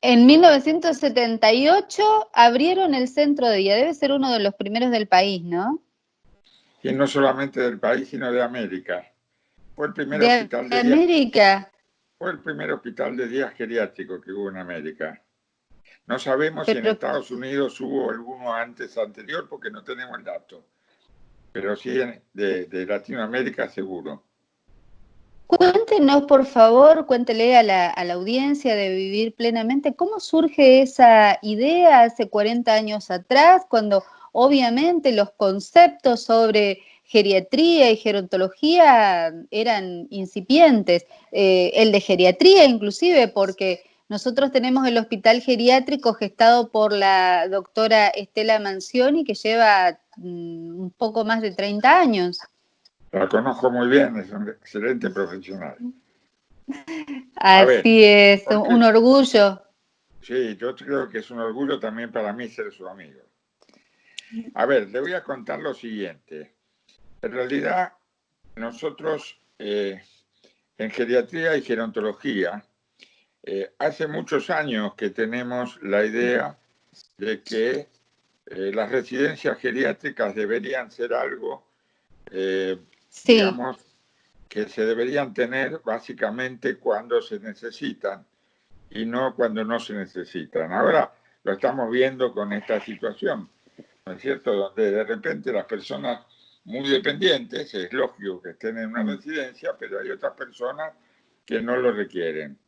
En 1978 abrieron el centro de día, debe ser uno de los primeros del país, ¿no? Y no solamente del país, sino de América. Fue el primer De hospital de día. América. Fue el primer hospital de día geriátrico que hubo en América. No sabemos si en Pero Estados Unidos hubo alguno anterior, porque no tenemos el dato. Pero sí de Latinoamérica seguro. cuéntenos, por favor, cuéntele a la audiencia de Vivir Plenamente, ¿cómo surge esa idea hace 40 años atrás, cuando obviamente los conceptos sobre geriatría y gerontología eran incipientes? El de geriatría inclusive, porque nosotros tenemos el hospital geriátrico gestado por la doctora Estela Manzioni, que lleva un poco más de 30 años. La conozco muy bien, es un excelente profesional. Así es, un orgullo. Sí, yo creo que es un orgullo también para mí ser su amigo. A ver, le voy a contar lo siguiente. En realidad, nosotros en geriatría y gerontología, hace muchos años que tenemos la idea de que las residencias geriátricas deberían ser algo, Sí. digamos, que se deberían tener básicamente cuando se necesitan y no cuando no se necesitan. Ahora lo estamos viendo con esta situación, ¿no es cierto? Donde de repente las personas muy dependientes, es lógico que estén en una residencia, pero hay otras personas que no lo requieren,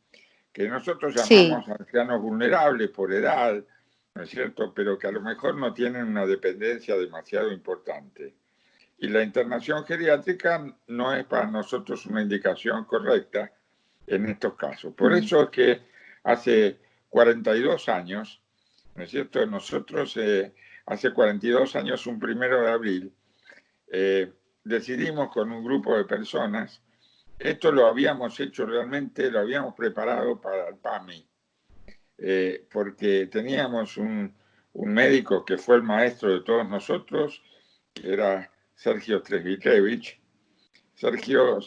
que nosotros llamamos ancianos vulnerables por edad, ¿no es cierto? Pero que a lo mejor no tienen una dependencia demasiado importante. Y la internación geriátrica no es para nosotros una indicación correcta en estos casos. Por eso es que hace 42 años, ¿no es cierto? Nosotros hace 42 años, un 1 de abril, decidimos con un grupo de personas, esto lo habíamos hecho realmente, lo habíamos preparado para el PAMI, porque teníamos un médico que fue el maestro de todos nosotros, que era Sergio Tresvitevich. Sergio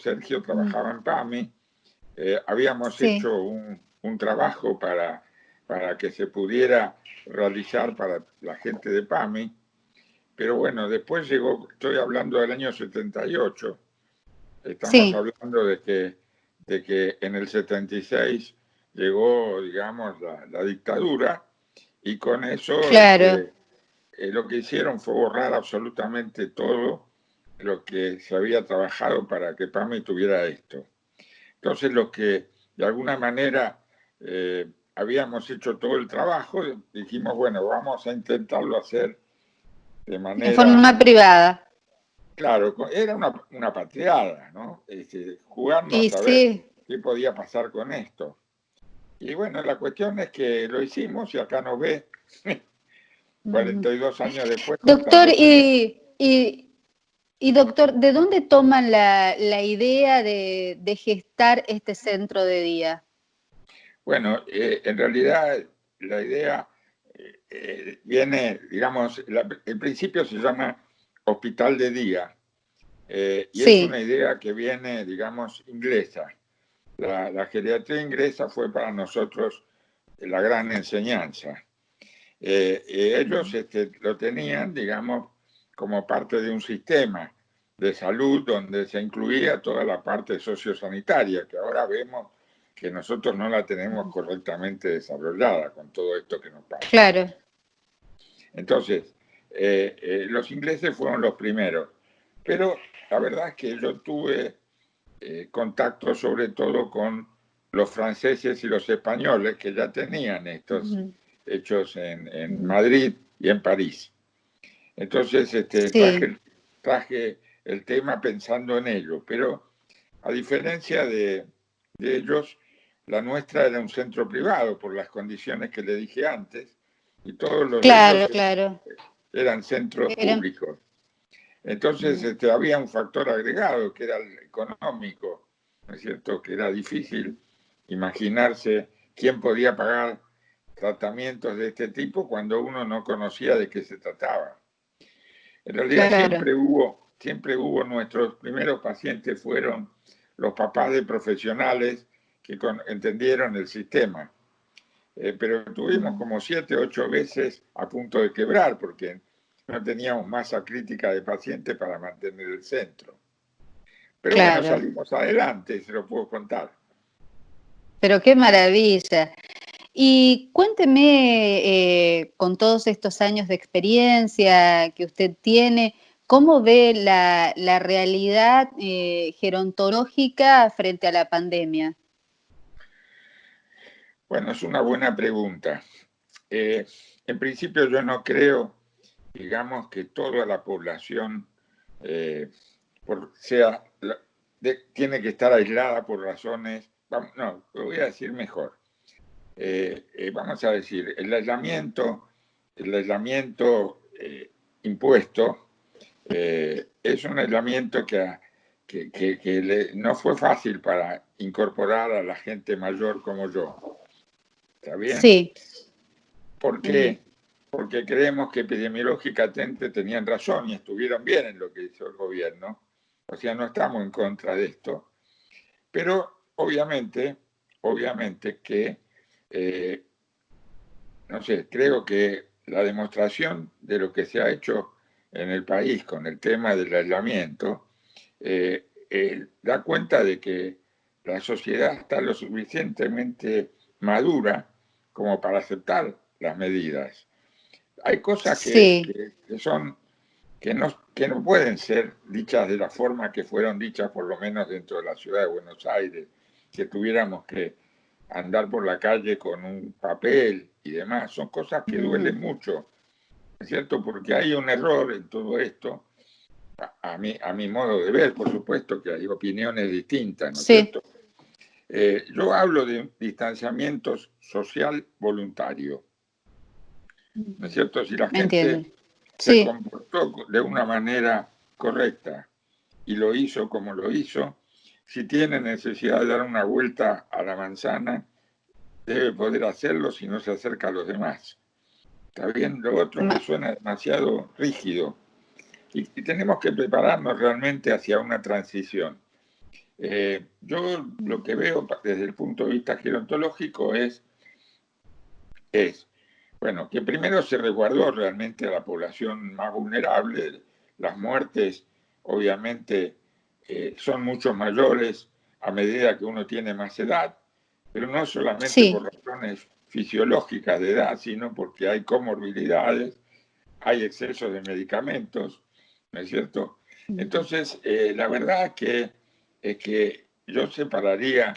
trabajaba en PAMI, habíamos hecho un trabajo para que se pudiera realizar para la gente de PAMI, pero bueno, después llegó, estoy hablando del año 78, estamos hablando de que en el 76 llegó, digamos, la dictadura, y con eso lo que hicieron fue borrar absolutamente todo lo que se había trabajado para que PAMI tuviera esto. Entonces, los que de alguna manera habíamos hecho todo el trabajo, dijimos, bueno, vamos a intentarlo hacer de manera... En forma privada. Claro, era una patriada, ¿no? Jugando a saber qué podía pasar con esto. Y bueno, la cuestión es que lo hicimos y acá nos ve 42 años después. Doctor, y doctor, ¿de dónde toman la idea de gestar este centro de día? Bueno, en realidad la idea viene, digamos, el principio se llama Hospital de Día, y es una idea que viene, digamos, inglesa. La geriatría inglesa fue para nosotros la gran enseñanza. Ellos lo tenían, digamos, como parte de un sistema de salud donde se incluía toda la parte sociosanitaria, que ahora vemos que nosotros no la tenemos correctamente desarrollada con todo esto que nos pasa. Claro. Entonces, los ingleses fueron los primeros, pero la verdad es que yo tuve contacto sobre todo con los franceses y los españoles, que ya tenían estos hechos en Madrid y en París. Entonces traje el tema pensando en ello, pero a diferencia de ellos, la nuestra era un centro privado por las condiciones que le dije antes, y todos los de ellos eran centros públicos. Entonces había un factor agregado que era el económico, ¿no es cierto? Que era difícil imaginarse quién podía pagar tratamientos de este tipo cuando uno no conocía de qué se trataba. En realidad siempre hubo, nuestros primeros pacientes fueron los papás de profesionales que entendieron el sistema. pero tuvimos como 7, 8 veces a punto de quebrar porque no teníamos masa crítica de pacientes para mantener el centro. Pero bueno, Claro, salimos adelante, se lo puedo contar. pero qué maravilla. Y cuénteme, con todos estos años de experiencia que usted tiene, ¿cómo ve la realidad gerontológica frente a la pandemia? Bueno, es una buena pregunta. En principio yo no creo, digamos, que toda la población tiene que estar aislada por razones, no, lo voy a decir mejor. Vamos a decir, el aislamiento impuesto es un aislamiento que no fue fácil para incorporar a la gente mayor como yo. ¿Está bien? Sí. ¿Por qué? Porque creemos que epidemiológicamente tenían razón y estuvieron bien en lo que hizo el gobierno. O sea, no estamos en contra de esto. Pero obviamente que, no sé, creo que la demostración de lo que se ha hecho en el país con el tema del aislamiento da cuenta de que la sociedad está lo suficientemente madura como para aceptar las medidas. Hay cosas Sí. que no pueden ser dichas de la forma que fueron dichas, por lo menos dentro de la ciudad de Buenos Aires, que tuviéramos que andar por la calle con un papel y demás. Son cosas que duelen mucho, ¿es cierto? Porque hay un error en todo esto, a mi modo de ver, por supuesto que hay opiniones distintas, ¿no es Sí. cierto? Yo hablo de un distanciamiento social voluntario, ¿no es cierto? Si la Entiendo. gente se Sí. comportó de una manera correcta y lo hizo como lo hizo, si tiene necesidad de dar una vuelta a la manzana, debe poder hacerlo si no se acerca a los demás. ¿Está bien? Lo otro me suena demasiado rígido y tenemos que prepararnos realmente hacia una transición. Yo lo que veo desde el punto de vista gerontológico es, bueno, que primero se resguardó realmente a la población más vulnerable. Las muertes, obviamente, son mucho mayores a medida que uno tiene más edad, pero no solamente Sí. por razones fisiológicas de edad, sino porque hay comorbilidades, hay exceso de medicamentos, ¿no es cierto? Entonces, la verdad es que yo separaría,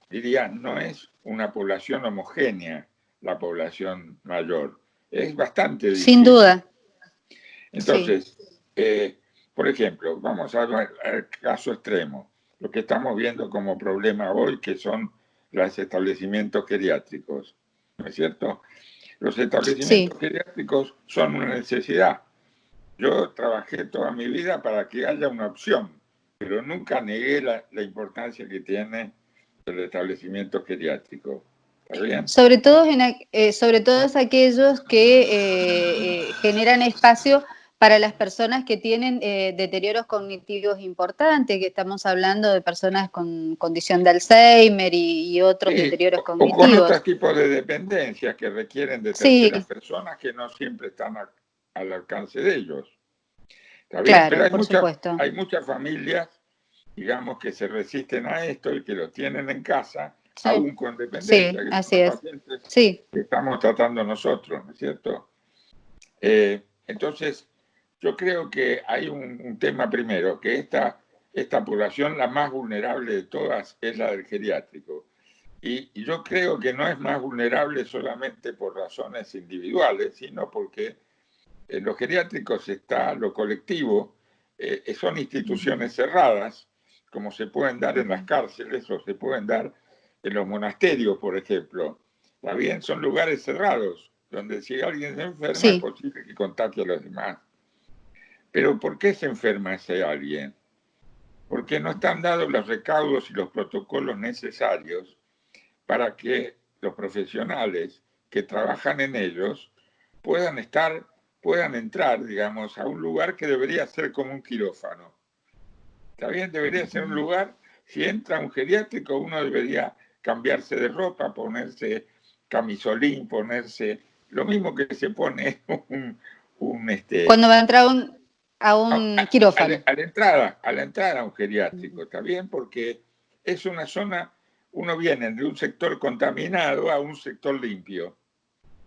diría, no es una población homogénea la población mayor, es bastante Sin distinta. duda. Sí. Entonces, por ejemplo, vamos a ver el caso extremo, lo que estamos viendo como problema hoy, que son los establecimientos geriátricos, ¿no es cierto? Los establecimientos geriátricos son una necesidad. Yo trabajé toda mi vida para que haya una opción, pero nunca negué la importancia que tiene el establecimiento geriátrico. ¿Está bien? Sobre todo, sobre todos aquellos que generan espacio para las personas que tienen deterioros cognitivos importantes, que estamos hablando de personas con condición de Alzheimer y otros Sí, deterioros o con cognitivos. otros tipos de dependencias que requieren de terceras Sí, personas que no siempre están al alcance de ellos. ¿Está bien? Pero claro, por supuesto. hay muchas familias, digamos, que se resisten a esto y que lo tienen en casa, Sí, aún con dependencia, sí, que son así los es. pacientes Sí. que estamos tratando nosotros, ¿no es cierto? Entonces, yo creo que hay un tema primero, que esta población, la más vulnerable de todas, es la del geriátrico. Y yo creo que no es más vulnerable solamente por razones individuales, sino porque en los geriátricos está lo colectivo, son instituciones cerradas, como se pueden dar en las cárceles o se pueden dar en los monasterios, por ejemplo. También son lugares cerrados, donde si alguien se enferma es Sí. posible que contagie a los demás. Pero ¿por qué se enferma ese alguien? Porque no están dados los recaudos y los protocolos necesarios para que los profesionales que trabajan en ellos puedan entrar, digamos, a un lugar que debería ser como un quirófano. Está bien, debería ser un lugar, si entra un geriátrico, uno debería cambiarse de ropa, ponerse camisolín, ponerse lo mismo que se pone Cuando va a entrar a un quirófano. a la entrada a un geriátrico, ¿está bien? Porque es una zona, uno viene de un sector contaminado a un sector limpio.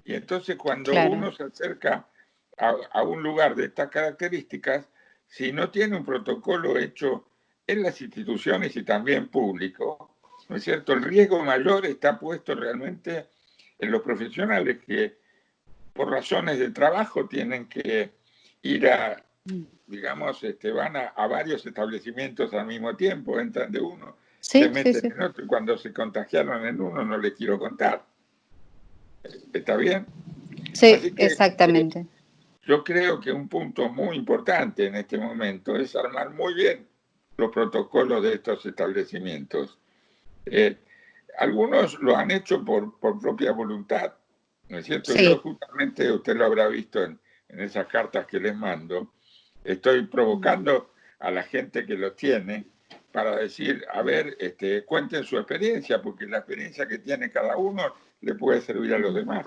Y entonces cuando uno se acerca a un lugar de estas características, si no tiene un protocolo hecho en las instituciones y también público, ¿no es cierto? El riesgo mayor está puesto realmente en los profesionales que por razones de trabajo tienen que ir a, digamos, van a varios establecimientos al mismo tiempo, entran de uno, se meten en otro, y cuando se contagiaron en uno no les quiero contar. ¿Está bien? Sí, así que, exactamente. Yo creo que un punto muy importante en este momento es armar muy bien los protocolos de estos establecimientos. Algunos lo han hecho por propia voluntad, ¿no es cierto? Sí. Yo justamente, usted lo habrá visto en esas cartas que les mando, estoy provocando a la gente que los tiene para decir, a ver, cuenten su experiencia, porque la experiencia que tiene cada uno le puede servir a los demás.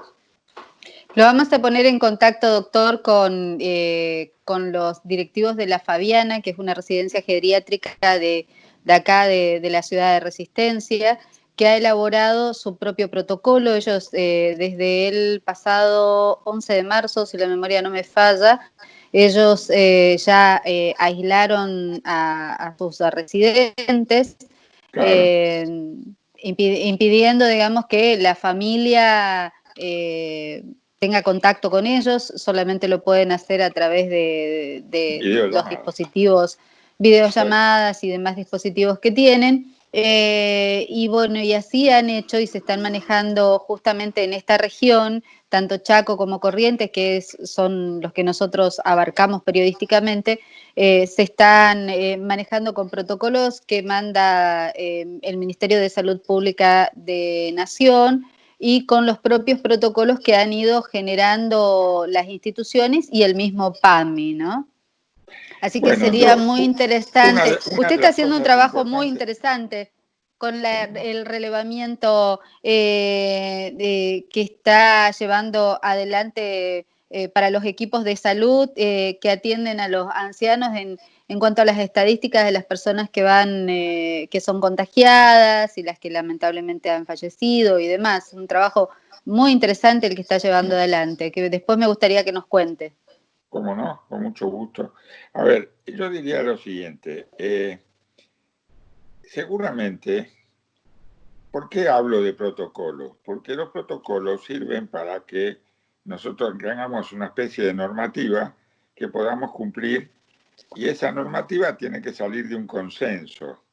Lo vamos a poner en contacto, doctor, con los directivos de La Fabiana, que es una residencia geriátrica de acá, de la ciudad de Resistencia, que ha elaborado su propio protocolo. Ellos, desde el pasado 11 de marzo, si la memoria no me falla, ellos ya aislaron a sus residentes, claro. Impidiendo, digamos, que la familia tenga contacto con ellos. Solamente lo pueden hacer a través de los dispositivos, videollamadas y demás dispositivos que tienen. Y bueno, y así han hecho y se están manejando justamente en esta región, tanto Chaco como Corrientes, que son los que nosotros abarcamos periodísticamente, se están manejando con protocolos que manda el Ministerio de Salud Pública de Nación, y con los propios protocolos que han ido generando las instituciones y el mismo PAMI, ¿no? Así que sería muy interesante. Usted está haciendo un trabajo muy interesante con el relevamiento que está llevando adelante para los equipos de salud que atienden a los ancianos en cuanto a las estadísticas de las personas que son contagiadas y las que lamentablemente han fallecido y demás. Un trabajo muy interesante el que está llevando adelante, que después me gustaría que nos cuente. ¿Cómo no? Con mucho gusto. A ver, yo diría lo siguiente. Seguramente, ¿por qué hablo de protocolos? Porque los protocolos sirven para que nosotros tengamos una especie de normativa que podamos cumplir, y esa normativa tiene que salir de un consenso.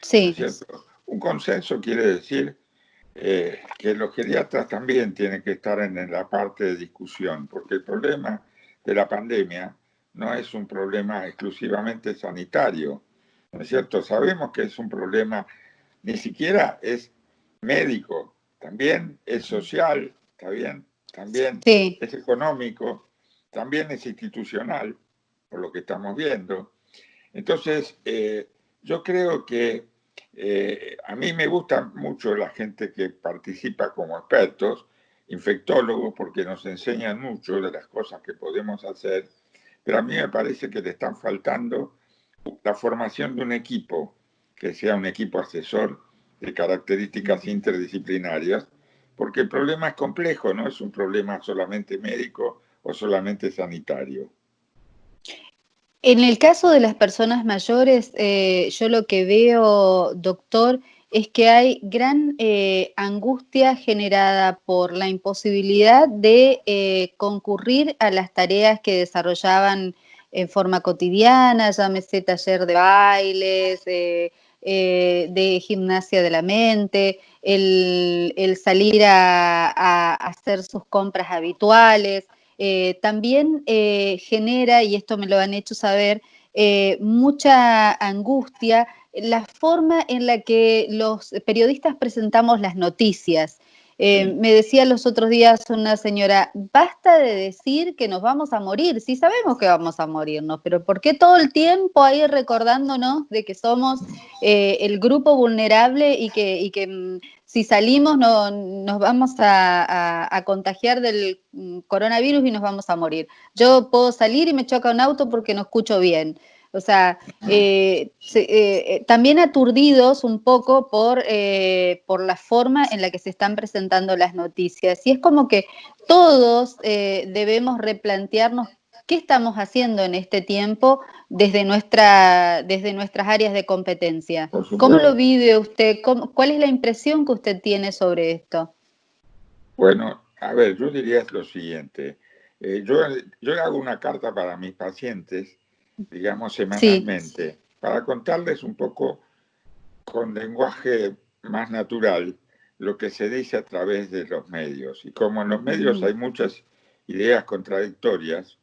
Sí. ¿No es cierto? Un consenso quiere decir que los geriatras también tienen que estar en la parte de discusión, porque el problema de la pandemia no es un problema exclusivamente sanitario, ¿no es cierto? Sabemos que es un problema, ni siquiera es médico, también es social, ¿está bien? También sí. Es económico, también es institucional, por lo que estamos viendo. Entonces, yo creo que a mí me gusta mucho la gente que participa como expertos, infectólogos, porque nos enseñan mucho de las cosas que podemos hacer, pero a mí me parece que le están faltando la formación de un equipo, que sea un equipo asesor de características interdisciplinarias, porque el problema es complejo, no es un problema solamente médico o solamente sanitario. En el caso de las personas mayores, yo lo que veo, doctor, es que hay gran angustia generada por la imposibilidad de concurrir a las tareas que desarrollaban en forma cotidiana, llámese taller de bailes, de gimnasia de la mente, el salir a hacer sus compras habituales. También genera, y esto me lo han hecho saber, mucha angustia la forma en la que los periodistas presentamos las noticias. Me decía los otros días una señora, basta de decir que nos vamos a morir, sí sabemos que vamos a morirnos, pero ¿por qué todo el tiempo ahí recordándonos de que somos el grupo vulnerable y que si salimos no, nos vamos a contagiar del coronavirus y nos vamos a morir. Yo puedo salir y me choca un auto porque no escucho bien. O sea, también aturdidos un poco por la forma en la que se están presentando las noticias. Y es como que todos debemos replantearnos qué estamos haciendo en este tiempo desde nuestras áreas de competencia. ¿Cómo lo vive usted? ¿Cuál es la impresión que usted tiene sobre esto? Bueno, a ver, yo diría lo siguiente. Yo hago una carta para mis pacientes, digamos, semanalmente, sí, para contarles un poco con lenguaje más natural lo que se dice a través de los medios. Y como en los medios hay muchas ideas contradictorias,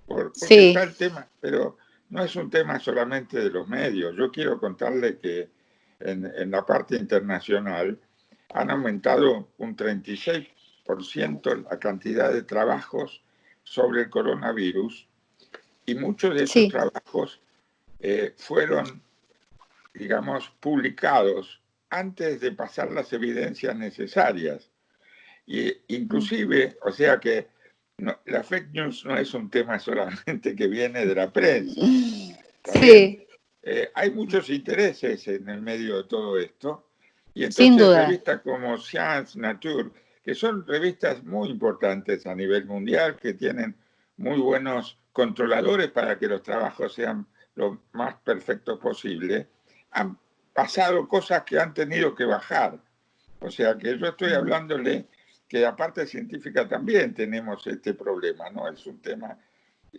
porque sí, está el tema, pero no es un tema solamente de los medios. Yo quiero contarle que en la parte internacional han aumentado un 36% la cantidad de trabajos sobre el coronavirus, y muchos de esos trabajos fueron, digamos, publicados antes de pasar las evidencias necesarias. Y inclusive, o sea que la fake news no es un tema solamente que viene de la prensa. También, hay muchos intereses en el medio de todo esto. Y entonces revistas como Science, Nature, que son revistas muy importantes a nivel mundial, que tienen muy buenos controladores para que los trabajos sean lo más perfectos posible, han pasado cosas que han tenido que bajar. O sea que yo estoy hablándole que la parte científica también tenemos este problema, no es un tema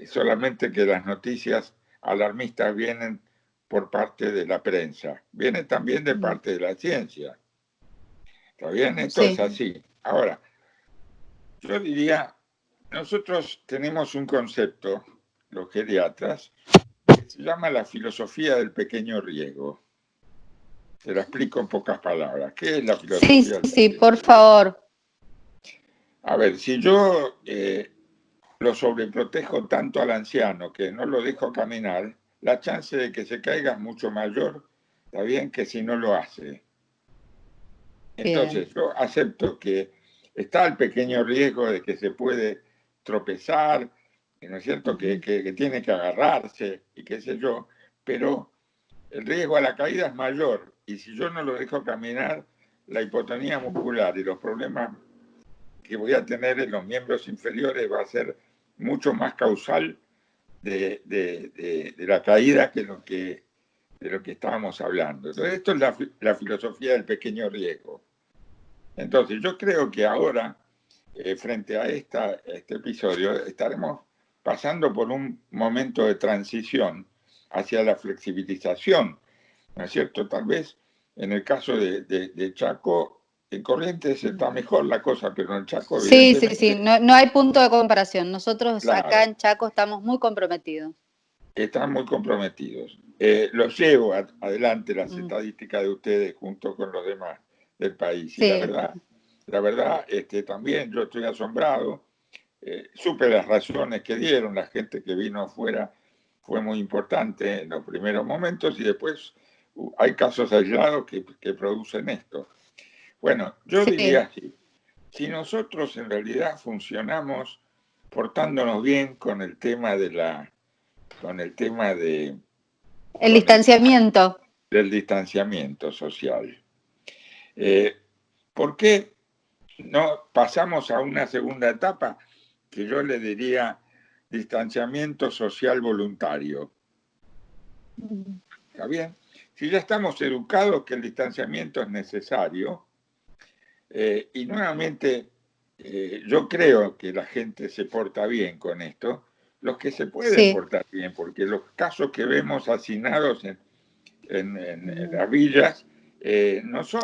solamente que las noticias alarmistas vienen por parte de la prensa, vienen también de parte de la ciencia. ¿Está bien? Esto es así. Ahora, yo diría, nosotros tenemos un concepto, los geriatras, que se llama la filosofía del pequeño riesgo. Se la explico en pocas palabras. ¿Qué es la filosofía del pequeño riesgo? Por favor. A ver, si yo lo sobreprotejo tanto al anciano que no lo dejo caminar, la chance de que se caiga es mucho mayor, ¿está bien?, que si no lo hace. Entonces, yo acepto que está el pequeño riesgo de que se puede tropezar, ¿no es cierto?, que tiene que agarrarse y qué sé yo, pero el riesgo a la caída es mayor, y si yo no lo dejo caminar, la hipotonía muscular y los problemas que voy a tener en los miembros inferiores va a ser mucho más causal de la caída que de lo que estábamos hablando. Entonces, esto es la filosofía del pequeño riesgo. Entonces, yo creo que ahora, frente a este episodio, estaremos pasando por un momento de transición hacia la flexibilización, ¿no es cierto? Tal vez en el caso de Chaco, en Corrientes está mejor la cosa, pero en Chaco, evidentemente... Sí, no hay punto de comparación. Nosotros acá en Chaco estamos muy comprometidos. Están muy comprometidos. Los llevo adelante las estadísticas de ustedes junto con los demás del país. Y la verdad, también yo estoy asombrado. Supe las razones que dieron, la gente que vino afuera fue muy importante en los primeros momentos, y después hay casos aislados que producen esto. Bueno, yo diría así, si nosotros en realidad funcionamos portándonos bien con el tema el distanciamiento. Del distanciamiento social. ¿Por qué no pasamos a una segunda etapa que yo le diría distanciamiento social voluntario? ¿Está bien? Si ya estamos educados que el distanciamiento es necesario, y nuevamente yo creo que la gente se porta bien con esto, los que se pueden portar bien, porque los casos que vemos hacinados en las villas no son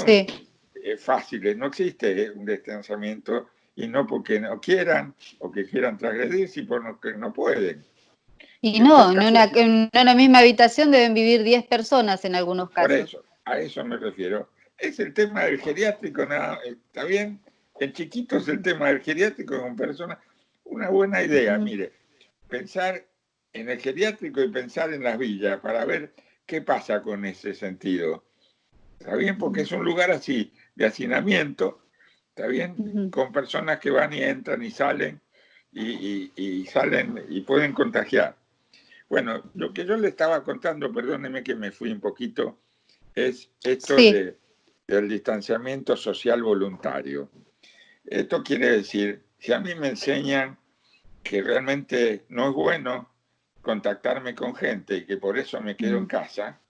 fáciles, no existe un distanciamiento, y no porque no quieran o que quieran transgredir, sino porque no pueden. Y no, en una misma habitación deben vivir 10 personas en algunos casos. Por eso, a eso me refiero. Es el tema del geriátrico, ¿está bien? En chiquitos el tema del geriátrico con personas, una buena idea, mire, pensar en el geriátrico y pensar en las villas para ver qué pasa con ese sentido. ¿Está bien? Porque es un lugar así, de hacinamiento, ¿está bien? Ujú. Con personas que van y entran y salen y salen y pueden contagiar. Bueno, lo que yo le estaba contando, perdóneme que me fui un poquito, es esto Sí, del distanciamiento social voluntario. Esto quiere decir, si a mí me enseñan que realmente no es bueno contactarme con gente y que por eso me quedo en mm, casa,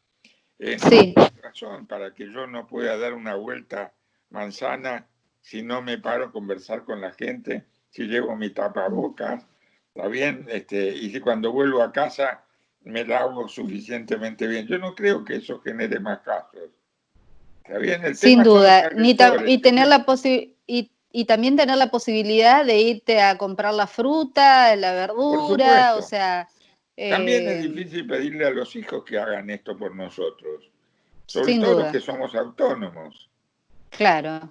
no sí, hay razón para que yo no pueda dar una vuelta manzana si no me paro a conversar con la gente, si llevo mi tapabocas, ¿está bien? Y si cuando vuelvo a casa me lavo suficientemente bien. Yo no creo que eso genere más casos. ¿Está bien? El sin tema son los duda. agresores. Y tener y también tener la posibilidad de irte a comprar la fruta, la Por verdura, o supuesto. sea, También es eh, difícil pedirle a los hijos que hagan esto por nosotros, sobre sin todo los que duda. somos autónomos. Claro,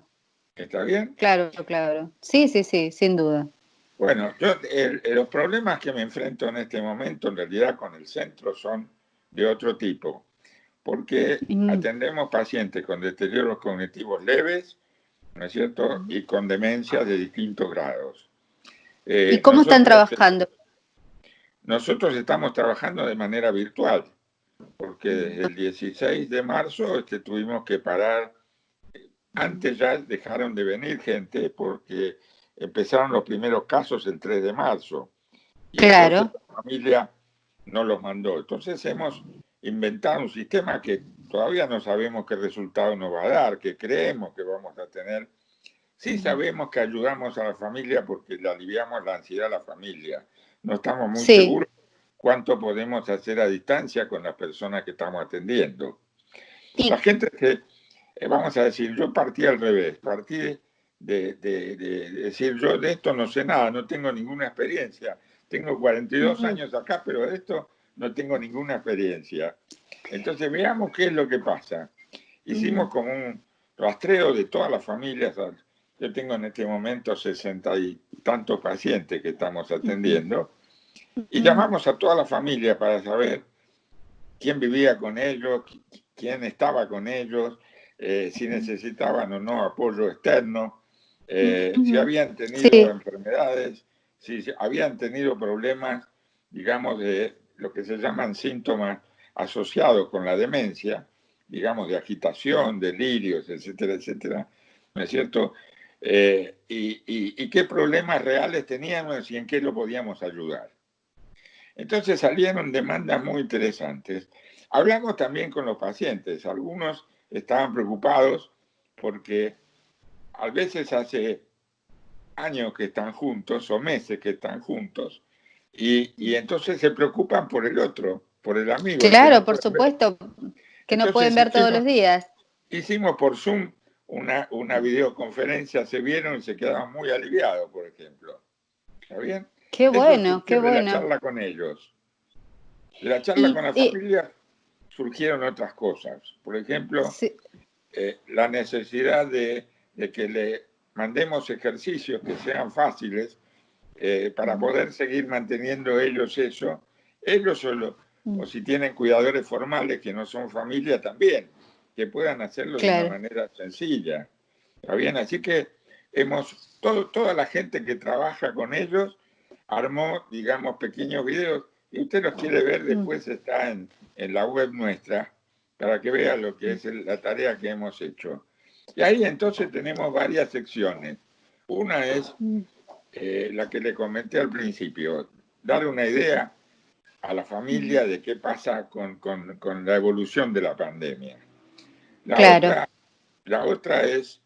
¿Está bien? claro, claro. Sí, sí, sí, sin duda. Bueno, los problemas que me enfrento en este momento en realidad con el centro son de otro tipo, porque Mm. atendemos pacientes con deterioros cognitivos leves, ¿no es cierto?, y con demencias de distintos grados. ¿Y cómo están Nosotros, trabajando? nosotros estamos trabajando de manera virtual, porque desde el 16 de marzo tuvimos que parar. Antes ya dejaron de venir gente porque empezaron los primeros casos el 3 de marzo y entonces Claro. la familia no los mandó. Entonces hemos inventado un sistema que todavía no sabemos qué resultado nos va a dar, qué creemos que vamos a tener. Sí sabemos que ayudamos a la familia porque le aliviamos la ansiedad a la familia. No estamos muy Sí. seguros cuánto podemos hacer a distancia con las personas que estamos atendiendo. La Y, gente que, vamos a decir, yo partí al revés, partí de decir, yo de esto no sé nada, no tengo ninguna experiencia. Tengo 42 ujú, años acá, pero de esto no tengo ninguna experiencia. Entonces veamos qué es lo que pasa. Hicimos ujú, como un rastreo de todas las familias. Yo tengo en este momento 60 y tantos pacientes que estamos ujú, atendiendo y ujú, llamamos a toda la familia para saber quién vivía con ellos, quién estaba con ellos, si necesitaban o no apoyo externo, si ujú. habían tenido Sí, enfermedades, si habían tenido problemas, digamos, de lo que se llaman síntomas asociados con la demencia, digamos, de agitación, delirios, etcétera, etcétera, ¿no es cierto? Y qué problemas reales teníamos y en qué lo podíamos ayudar. Entonces salieron demandas muy interesantes. Hablamos también con los pacientes. Algunos estaban preocupados porque a veces hace años que están juntos o meses que están juntos y entonces se preocupan por el otro, por el amigo, el que claro, no por pueden ver. supuesto, que no pueden Entonces ver todos los días. hicimos por Zoom una videoconferencia, se vieron y se quedaban muy aliviados, por ejemplo. ¿Está bien? Qué Eso bueno, qué surgió de la bueno. charla con ellos. De la charla con Y, la familia surgieron otras cosas. Por ejemplo, sí, la necesidad de que le mandemos ejercicios que sean fáciles para poder seguir manteniendo ellos eso. Ellos solo, o si tienen cuidadores formales que no son familia también, que puedan hacerlo de una claro. manera sencilla. ¿Está bien? Así que toda la gente que trabaja con ellos armó, digamos, pequeños videos y usted los quiere ver, Mm, después está en la web nuestra para que vea lo que mm, es la tarea que hemos hecho. Y ahí entonces tenemos varias secciones. Una es mm. la que le comenté al principio, dar una idea a la Mm. familia de qué pasa con la evolución de la pandemia. La Claro, otra, la otra es,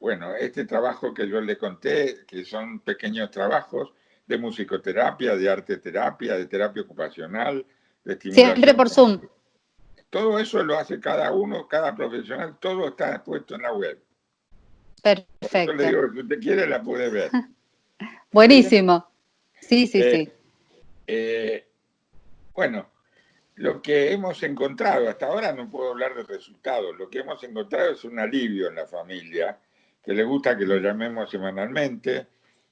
bueno, este trabajo que yo le conté, que son pequeños trabajos de musicoterapia, de arte terapia, de terapia ocupacional, de siempre estimulación por Zoom. cognitiva. Todo eso lo hace cada uno, cada profesional, todo está puesto en la web. Por eso le Perfecto. digo, si usted quiere la puede ver. ¿Está bien? Buenísimo. Sí, sí, Eh, sí. eh, bueno, lo que hemos encontrado, hasta ahora no puedo hablar de resultados, lo que hemos encontrado es un alivio en la familia, que le gusta que lo llamemos semanalmente,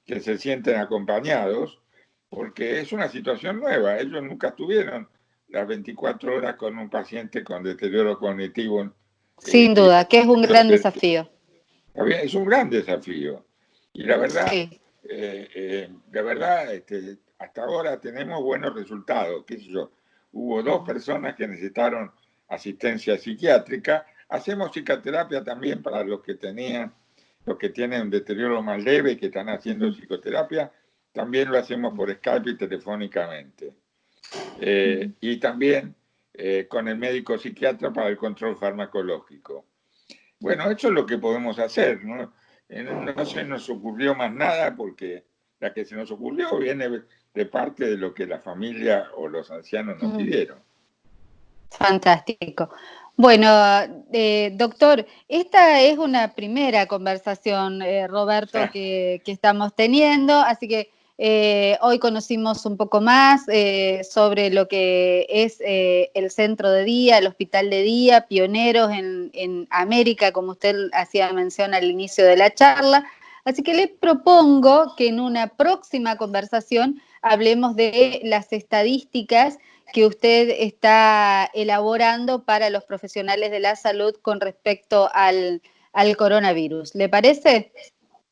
que se sienten acompañados, porque es una situación nueva. Ellos nunca estuvieron las 24 horas con un paciente con deterioro cognitivo Sin duda, que es un gran Entonces, desafío. es un gran desafío. Y la verdad, Sí. hasta ahora tenemos buenos resultados. ¿Qué sé yo? Hubo 2 personas que necesitaron asistencia psiquiátrica. Hacemos psicoterapia también para los que tienen un deterioro más leve y que están haciendo psicoterapia. También lo hacemos por Skype y telefónicamente. Y también con el médico psiquiatra para el control farmacológico. Bueno, eso es lo que podemos hacer, ¿no? No se nos ocurrió más nada porque la que se nos ocurrió viene de parte de lo que la familia o los ancianos nos pidieron. Fantástico. Bueno, doctor, esta es una primera conversación, Roberto, que estamos teniendo, así que hoy conocimos un poco más sobre lo que es el centro de día, el hospital de día, pioneros en América, como usted hacía mención al inicio de la charla. Así que le propongo que en una próxima conversación hablemos de las estadísticas que usted está elaborando para los profesionales de la salud con respecto al coronavirus. ¿Le parece?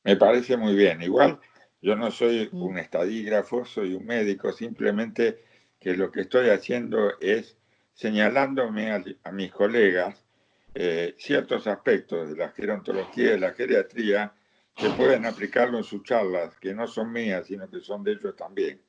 Me parece muy bien. Igual yo no soy un estadígrafo, soy un médico, simplemente que lo que estoy haciendo es señalándome a mis colegas ciertos aspectos de la gerontología y de la geriatría que pueden aplicarlo en sus charlas, que no son mías, sino que son de ellos también.